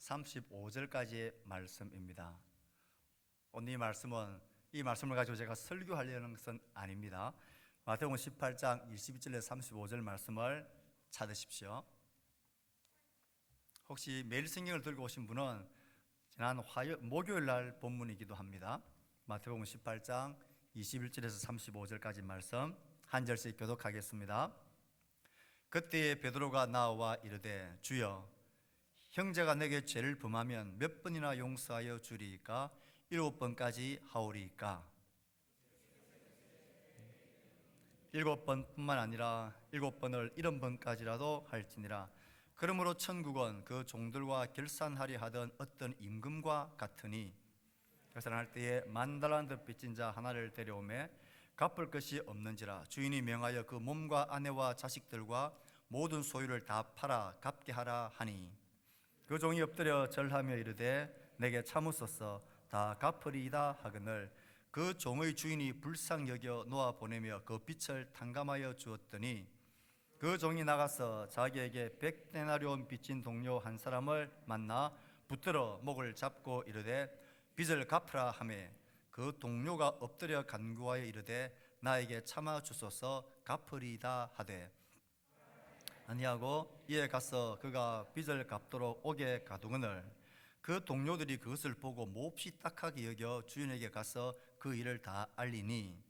35절까지의 말씀입니다. 오늘 이 말씀을 가지고 제가 설교하려는 것은 아닙니다. 마태복음 18장 22절에서 35절 말씀을 찾으십시오. 혹시 매일 성경을 들고 오신 분은 지난 목요일 날 본문이기도 합니다. 마태복음 18장 21절에서 35절까지 말씀 한 절씩 교독하겠습니다. 그때에 베드로가 나와 이르되 주여, 형제가 내게 죄를 범하면 몇 번이나 용서하여 주리이까? 7번까지 하오리이까? 7번뿐만 아니라 7번을 70번까지라도 할지니라. 그러므로 천국은 그 종들과 결산하려 하던 어떤 임금과 같으니, 결산할 때에 10,000달란트 빚진 자 하나를 데려오매 갚을 것이 없는지라. 주인이 명하여 그 몸과 아내와 자식들과 모든 소유를 다 팔아 갚게 하라 하니, 그 종이 엎드려 절하며 이르되 내게 참으소서, 다 갚으리이다 하거늘 그 종의 주인이 불쌍히 여겨 놓아 보내며 그 빚을 탕감하여 주었더니, 그 종이 나가서 자기에게 100데나리온 빚진 동료 한 사람을 만나 붙들어 목을 잡고 이르되 빚을 갚으라 하매, 그 동료가 엎드려 간구하여 이르되 나에게 참아 주소서, 갚으리이다 하되 아니하고 이에 가서 그가 빚을 갚도록 옥에 가두거늘 그 동료들이 그것을 보고 몹시 딱하게 여겨 주인에게 가서 그 일을 다 알리니,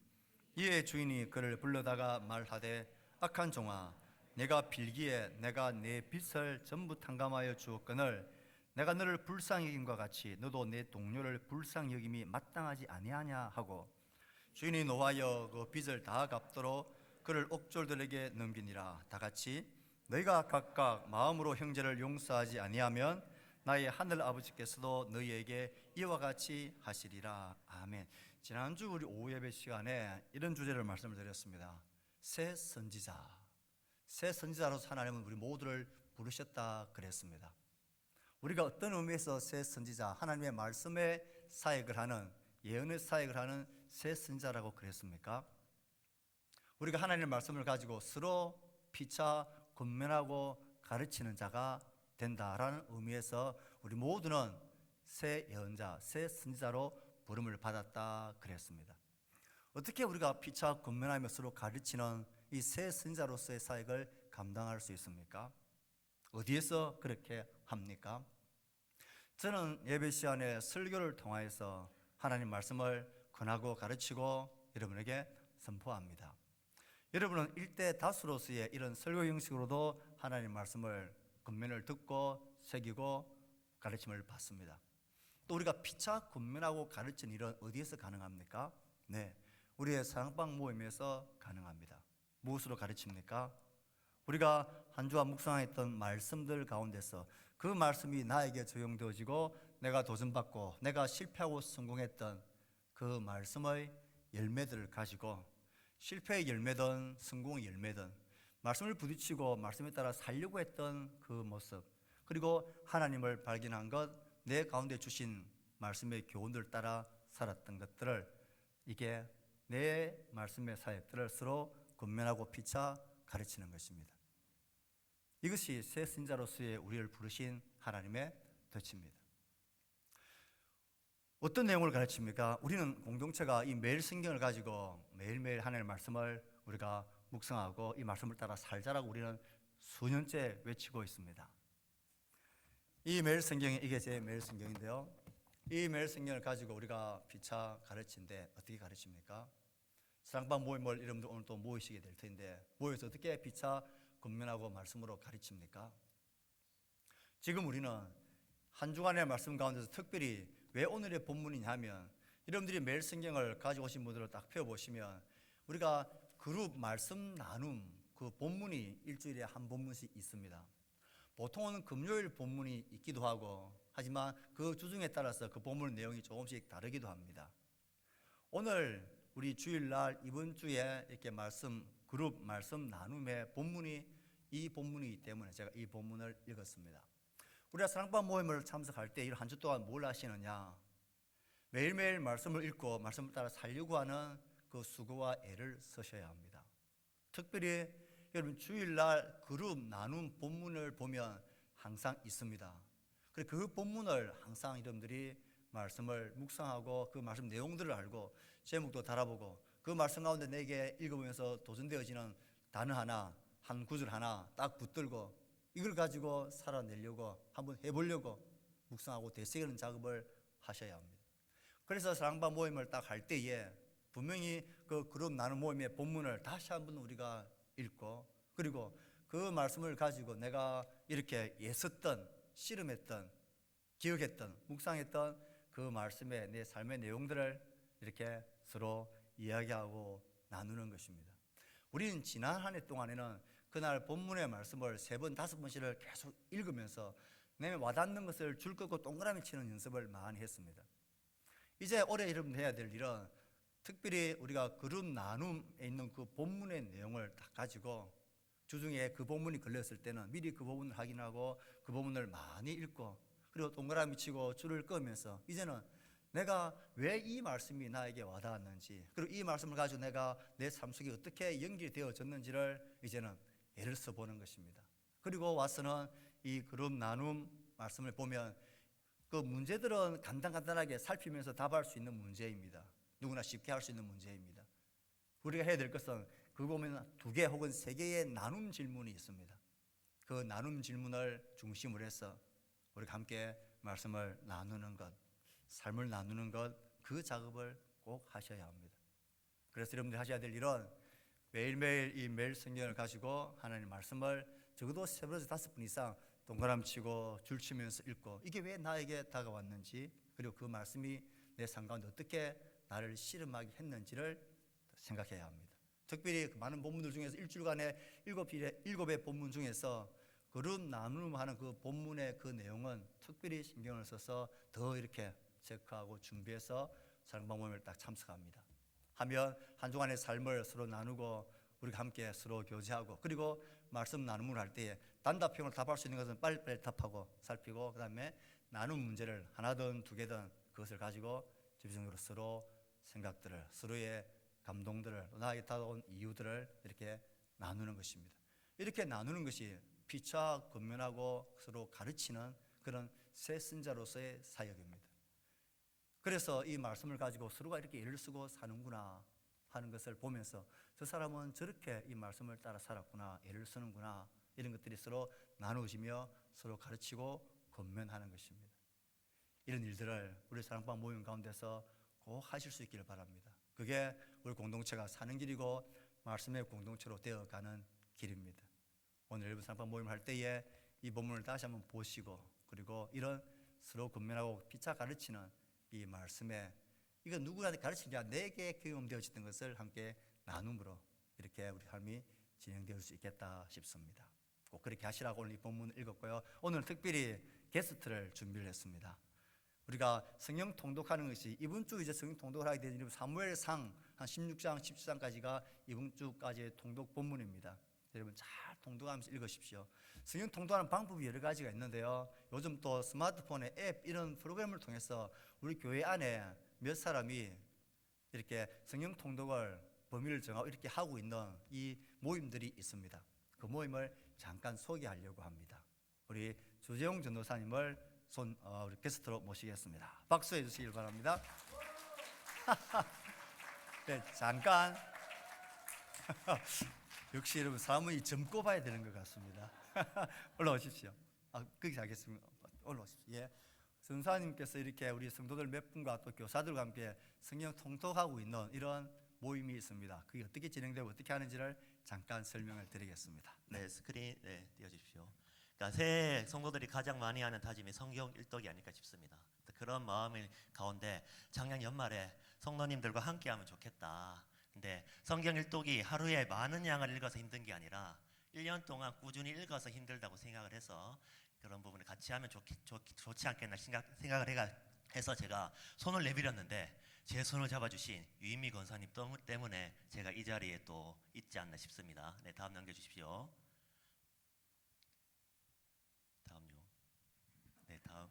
이에 주인이 그를 불러다가 말하되 악한 종아, 내가 빌기에 내가 내 빚을 전부 탕감하여 주었거늘 내가 너를 불쌍히 여김과 같이 너도 내 동료를 불쌍히 여김이 마땅하지 아니하냐 하고, 주인이 노하여 그 빚을 다 갚도록 그를 옥졸들에게 넘기니라. 다 같이 너희가 각각 마음으로 형제를 용서하지 아니하면 나의 하늘 아버지께서도 너희에게 이와 같이 하시리라. 아멘. 지난주 우리 오후 예배 시간에 이런 주제를 말씀을 드렸습니다. 새 선지자. 새 선지자로서 하나님은 우리 모두를 부르셨다 그랬습니다. 우리가 어떤 의미에서 새 선지자, 하나님의 말씀의 사역을 하는, 예언의 사역을 하는 새 선지자라고 그랬습니까? 우리가 하나님의 말씀을 가지고 서로 피차 권면하고 가르치는 자가 된다라는 의미에서 우리 모두는 새 예언자, 새 선지자로 부름을 받았다 그랬습니다. 어떻게 우리가 피차 권면하며 서로 가르치는 이 새 선지자로서의 사역을 감당할 수 있습니까? 어디에서 그렇게 합니까? 저는 예배 시간에 설교를 통하여서 하나님 말씀을 권하고 가르치고 여러분에게 선포합니다. 여러분은 일대 다수로서의 이런 설교 형식으로도 하나님 말씀을 권면을 듣고 새기고 가르침을 받습니다. 또 우리가 피차 권면하고 가르치는 일은 어디에서 가능합니까? 네, 우리의 사랑방 모임에서 가능합니다. 무엇으로 가르칩니까? 우리가 한 주와 묵상했던 말씀들 가운데서 그 말씀이 나에게 적용되어지고 내가 도전받고 내가 실패하고 성공했던 그 말씀의 열매들을 가지고, 실패의 열매든 성공의 열매든 말씀을 부딪히고 말씀에 따라 살려고 했던 그 모습, 그리고 하나님을 발견한 것, 내 가운데 주신 말씀의 교훈을 따라 살았던 것들을, 이게 내 말씀의 사역들을 서로 권면하고 피차 가르치는 것입니다. 이것이 새 선지자로서의 우리를 부르신 하나님의 뜻입니다. 어떤 내용을 가르칩니까? 우리는 공동체가 이 매일 성경을 가지고 매일매일 하나님의 말씀을 우리가 묵상하고 이 말씀을 따라 살자라고 우리는 수년째 외치고 있습니다. 이 매일 성경이, 이게 제 매일 성경인데요, 이 매일 성경을 가지고 우리가 피차 가르치는데 어떻게 가르칩니까? 사랑방 모임을 여러분들 오늘 또 모이시게 될 텐데, 모여서 어떻게 피차 권면하고 말씀으로 가르칩니까? 지금 우리는 한 주간의 말씀 가운데서 특별히 왜 오늘의 본문이냐 하면, 여러분들이 매일 성경을 가지고 오신 분들을 딱 펴보시면 우리가 그룹 말씀 나눔, 그 본문이 일주일에 한 본문씩 있습니다. 보통은 금요일 본문이 있기도 하고, 하지만 그 주중에 따라서 그 본문 내용이 조금씩 다르기도 합니다. 오늘 우리 주일날 이번 주에 이렇게 그룹 말씀 나눔의 본문이 이 본문이기 때문에 제가 이 본문을 읽었습니다. 우리가 사랑방 모임을 참석할 때 이 한 주 동안 뭘 하시느냐? 매일매일 말씀을 읽고 말씀을 따라 살려고 하는 그 수고와 애를 쓰셔야 합니다. 특별히 여러분 주일날 그룹 나눔 본문을 보면 항상 있습니다. 그리고 그 본문을 항상 여러분들이 말씀을 묵상하고 그 말씀 내용들을 알고 제목도 달아보고 그 말씀 가운데 내게 읽어보면서 도전되어지는 단어 하나, 한 구절 하나 딱 붙들고 이걸 가지고 살아내려고 한번 해보려고 묵상하고 되새기는 작업을 하셔야 합니다. 그래서 사랑방 모임을 딱 할 때에 분명히 그 그룹 나눔 모임의 본문을 다시 한번 우리가 읽고 그리고 그 말씀을 가지고 내가 이렇게 애썼던, 씨름했던, 기억했던, 묵상했던 그 말씀의 내 삶의 내용들을 이렇게 서로 이야기하고 나누는 것입니다. 우리는 지난 한 해 동안에는 그날 본문의 말씀을 3번, 5번씩을 계속 읽으면서 내 와닿는 것을 줄 긋고 동그라미 치는 연습을 많이 했습니다. 이제 올해 여러분 해야 될 일은 특별히 우리가 그룹 나눔에 있는 그 본문의 내용을 다 가지고 주중에 그 본문이 걸렸을 때는 미리 그 부분을 확인하고 그 부분을 많이 읽고 그리고 동그라미 치고 줄을 끄면서 이제는 내가 왜 이 말씀이 나에게 와닿았는지 그리고 이 말씀을 가지고 내가 내 삶 속에 어떻게 연결되어졌는지를 이제는 애를 써보는 것입니다. 그리고 와서는 이 그룹 나눔 말씀을 보면 그 문제들은 간단하게 살피면서 답할 수 있는 문제입니다. 누구나 쉽게 할 수 있는 문제입니다. 우리가 해야 될 것은 그 보면 2개 혹은 3개의 나눔 질문이 있습니다. 그 나눔 질문을 중심으로 해서 우리가 함께 말씀을 나누는 것, 삶을 나누는 것, 그 작업을 꼭 하셔야 합니다. 그래서 여러분들이 하셔야 될 일은 매일매일 이 매일 성경을 가지고 하나님 말씀을 적어도 3번에서 5번 이상 동그라미 치고 줄 치면서 읽고 이게 왜 나에게 다가왔는지 그리고 그 말씀이 내 삶 가운데 어떻게 나를 씨름하게 했는지를 생각해야 합니다. 특별히 그 많은 본문들 중에서 일주일간에 7의 본문 중에서 그룹 나눔하는 그 본문의 그 내용은 특별히 신경을 써서 더 이렇게 체크하고 준비해서 사랑방 모임을 딱 참석합니다. 하면 한 주간의 삶을 서로 나누고 우리가 함께 서로 교제하고 그리고 말씀 나눔을 할 때에 단답형으로 답할 수 있는 것은 빨리빨리 답하고 살피고 그 다음에 나눔 문제를 하나든 2개든 그것을 가지고 집중적으로 서로 생각들을 서로의 감동들을 나에게 다가온 이유들을 이렇게 나누는 것입니다. 이렇게 나누는 것이 피차 건면하고 서로 가르치는 그런 새신자로서의 사역입니다. 그래서 이 말씀을 가지고 서로가 이렇게 애를 쓰고 사는구나 하는 것을 보면서 저 사람은 저렇게 이 말씀을 따라 살았구나, 애를 쓰는구나 이런 것들이 서로 나누어지며 서로 가르치고 건면하는 것입니다. 이런 일들을 우리 사랑방 모임 가운데서 꼭 하실 수 있기를 바랍니다. 그게 우리 공동체가 사는 길이고 말씀의 공동체로 되어가는 길입니다. 오늘 일부 사랑방 모임을 할 때에 이 본문을 다시 한번 보시고 그리고 이런 서로 건면하고 피차 가르치는 이 말씀에 이거 누구한테 가르치는 게 아니라 내게 경험되어졌던 것을 함께 나눔으로 이렇게 우리 삶이 진행될 수 있겠다 싶습니다. 꼭 그렇게 하시라고 오늘 이 본문을 읽었고요. 오늘 특별히 게스트를 준비를 했습니다. 우리가 성경 통독하는 것이 이번 주 이제 성경 통독을 하게 되는 사무엘상 한 16장, 17장까지가 이번 주까지의 통독 본문입니다. 여러분 잘 통독하면서 읽으십시오. 성경 통독하는 방법이 여러 가지가 있는데요. 요즘 또 스마트폰의 앱 이런 프로그램을 통해서 우리 교회 안에 몇 사람이 이렇게 성경 통독을 범위를 정하고 이렇게 하고 있는 이 모임들이 있습니다. 그 모임을 잠깐 소개하려고 합니다. 우리 주재용 전도사님을 우리 게스트로 모시겠습니다. 박수해 주시길 바랍니다. 네, 잠깐. 역시 여러분 사람은 젊고 봐야 되는 것 같습니다. 올라오십시오. 거기서 하겠습니다. 올라오십시오. 예. 선사님께서 이렇게 우리 성도들 몇 분과 또 교사들과 함께 성경 통독하고 있는 이런 모임이 있습니다. 그게 어떻게 진행되고 어떻게 하는지를 잠깐 설명을 드리겠습니다. 네, 스크린 띄워주십시오. 그러니까 새해 성도들이 가장 많이 하는 다짐이 성경 일독이 아닐까 싶습니다. 그런 마음의 가운데 작년 연말에 성도님들과 함께하면 좋겠다. 근데 성경 일독이 하루에 많은 양을 읽어서 힘든 게 아니라 1년 동안 꾸준히 읽어서 힘들다고 생각을 해서 그런 부분을 같이 하면 좋지 않겠나 생각을 해서 제가 손을 내밀었는데 제 손을 잡아주신 유인미 권사님 때문에 제가 이 자리에 또 있지 않나 싶습니다. 네, 다음 넘겨주십시오. 다음요. 네, 다음.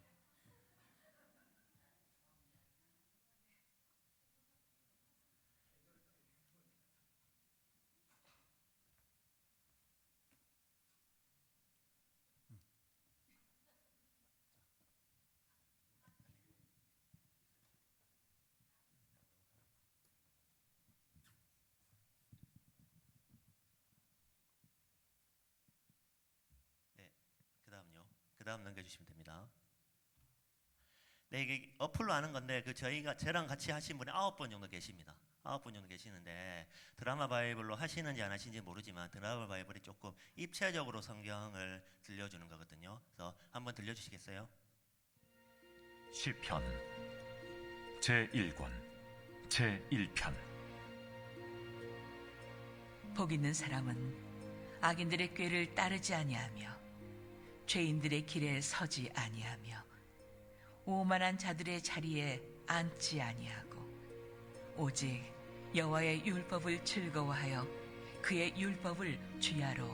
그다음 넘겨주시면 됩니다. 네, 이게 어플로 하는 건데 저랑 같이 하신 분이 9분 정도 계십니다. 9분 정도 계시는데 드라마 바이블로 하시는지 안 하시는지 모르지만 드라마 바이블이 조금 입체적으로 성경을 들려주는 거거든요. 그래서 한번 들려주시겠어요? 시편 제1권 제1편. 복 있는 사람은 악인들의 꾀를 따르지 아니하며 죄인들의 길에 서지 아니하며 오만한 자들의 자리에 앉지 아니하고 오직 여호와의 율법을 즐거워하여 그의 율법을 주야로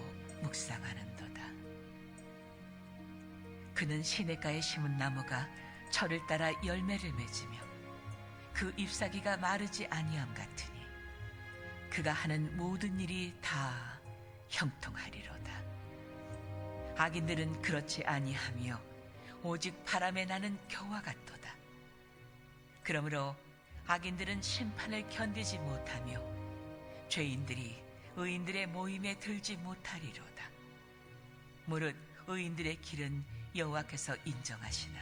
묵상하는도다. 그는 시냇가에 심은 나무가 철을 따라 열매를 맺으며 그 잎사귀가 마르지 아니함 같으니 그가 하는 모든 일이 다 형통하리로다. 악인들은 그렇지 아니하며 오직 바람에 나는 겨와 같도다. 그러므로 악인들은 심판을 견디지 못하며 죄인들이 의인들의 모임에 들지 못하리로다. 무릇 의인들의 길은 여호와께서 인정하시나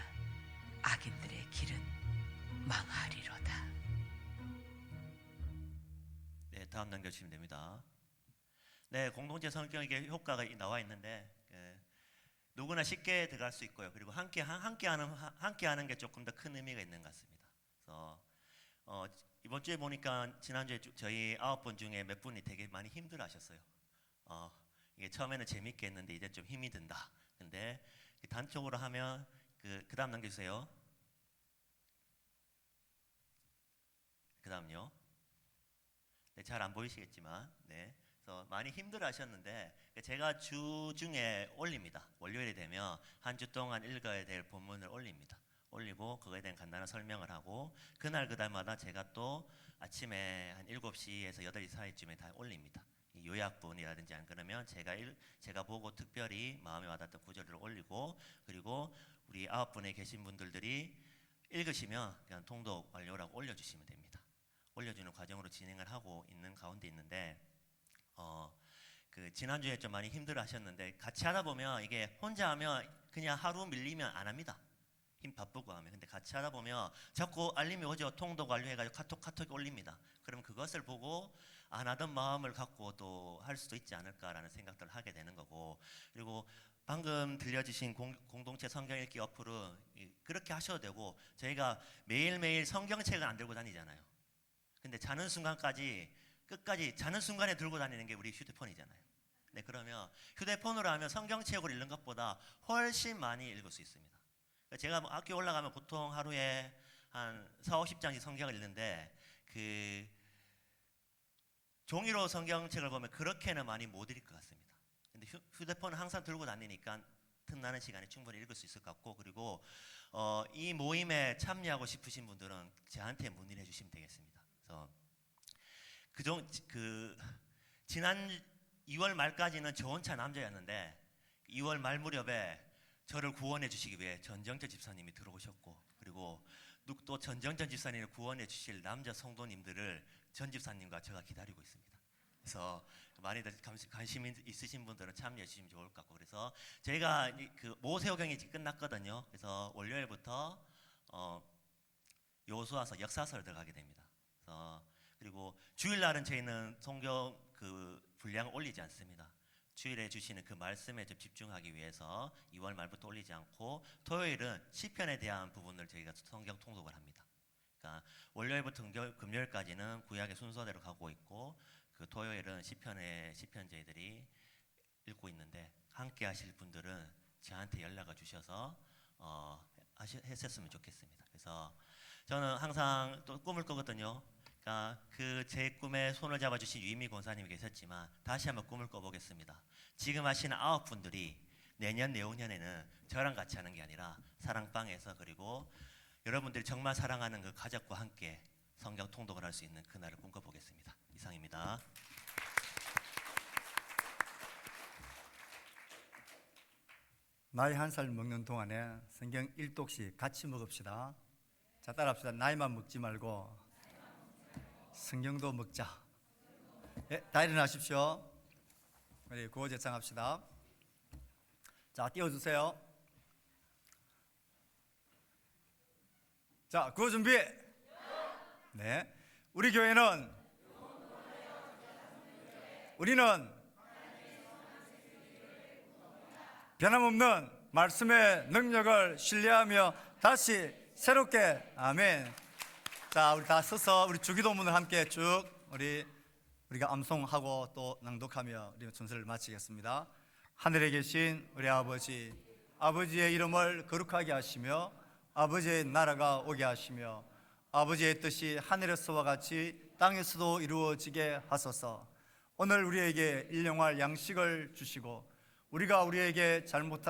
악인들의 길은 망하리로다. 네, 다음 넘겨주시면 됩니다. 네, 공동체 성경에 효과가 나와 있는데 누구나 쉽게 들어갈 수 있고요. 그리고 함께하는 게 조금 더 큰 의미가 있는 것 같습니다. 그래서 이번 주에 보니까 지난주에 저희 9분 중에 몇 분이 되게 많이 힘들어하셨어요. 이게 처음에는 재밌게 했는데 이제 좀 힘이 든다. 근데 단적으로 하면 그 다음 넘겨주세요. 그 다음요. 네, 잘 안 보이시겠지만, 네. 그래서 많이 힘들어하셨는데 제가 주 중에 올립니다. 월요일이 되면 한 주 동안 읽어야 될 본문을 올리고 그거에 대한 간단한 설명을 하고 그날마다 제가 또 아침에 한 7시에서 8시 사이쯤에 다 올립니다. 요약본이라든지 안 그러면 제가 보고 특별히 마음에 와닿던 구절을 올리고 그리고 우리 9분에 계신 분들이 읽으시면 그냥 통독 완료라고 올려주시면 됩니다. 올려주는 과정으로 진행을 하고 있는 가운데 있는데 지난주에 좀 많이 힘들어하셨는데 같이 하다 보면 이게 혼자 하면 그냥 하루 밀리면 안 합니다. 힘 바쁘고 하면. 근데 같이 하다 보면 자꾸 알림이 오죠. 통독 완료해가지고 카톡 올립니다. 그럼 그것을 보고 안 하던 마음을 갖고 또 할 수도 있지 않을까라는 생각들을 하게 되는 거고 그리고 방금 들려주신 공동체 성경 읽기 어플은 그렇게 하셔도 되고 저희가 매일매일 성경책을 안 들고 다니잖아요. 근데 자는 순간까지 끝까지 자는 순간에 들고 다니는 게 우리 휴대폰이잖아요. 네, 그러면 휴대폰으로 하면 성경책으로 읽는 것보다 훨씬 많이 읽을 수 있습니다. 제가 학교 올라가면 보통 하루에 한 40-50장씩 성경을 읽는데 종이로 성경책을 보면 그렇게는 많이 못 읽을 것 같습니다. 근데 휴대폰은 항상 들고 다니니까 틈나는 시간에 충분히 읽을 수 있을 것 같고 그리고 이 모임에 참여하고 싶으신 분들은 저한테 문의를 해주시면 되겠습니다. 그래서 지난 2월 말까지는 저 혼자 남자였는데 2월 말 무렵에 저를 구원해 주시기 위해 전정철 집사님이 들어오셨고 그리고 또 전정철 집사님을 구원해 주실 남자 성도님들을 전 집사님과 제가 기다리고 있습니다. 그래서 많이들 관심 있으신 분들은 참여해 주시면 좋을 것 같고 그래서 저희가 모세오경이 끝났거든요. 그래서 월요일부터 여호수아서 역사서를 들어가게 됩니다. 그리고 주일날은 저희는 성경 분량을 올리지 않습니다. 주일에 주시는 그 말씀에 좀 집중하기 위해서 2월 말부터 올리지 않고 토요일은 시편에 대한 부분을 저희가 성경 통독을 합니다. 그러니까 월요일부터 금요일까지는 구약의 순서대로 가고 있고 그 토요일은 시편제들이 읽고 있는데 함께 하실 분들은 저한테 연락을 주셔서 했었으면 좋겠습니다. 그래서 저는 항상 또 꿈을 꾸거든요. 그러니까 제 꿈에 손을 잡아주신 유인미 권사님이 계셨지만 다시 한번 꿈을 꿔보겠습니다. 지금 하시는 9분들이 내년 내후년에는 저랑 같이 하는 게 아니라 사랑방에서 그리고 여러분들이 정말 사랑하는 그 가족과 함께 성경 통독을 할 수 있는 그날을 꿈꿔보겠습니다. 이상입니다. 나이 1살 먹는 동안에 성경 1독씩 같이 먹읍시다. 자, 따라합시다. 나이만 먹지 말고 성경도 먹자. 예, 다 일어나십시오. 우리 구호제창합시다. 자, 띄워주세요. 자, 구호 준비. 네. 우리 교회는 우리는 변함없는 말씀의 능력을 신뢰하며 다시 새롭게 아멘. 자, 우리 다 서서 우리 주기도문을 함께 쭉 우리가 암송하고 또 낭독하며 우리 순서를 마치겠습니다. 하늘에 계신 우리 아버지, 아버지의 이름을 거룩하게 하시며 아버지의 나라가 오게 하시며 아버지의 뜻이 하늘에서와 같이 땅에서도 이루어지게 하소서. 오늘 우리에게 일용할 양식을 주시고 우리가 우리에게 잘못한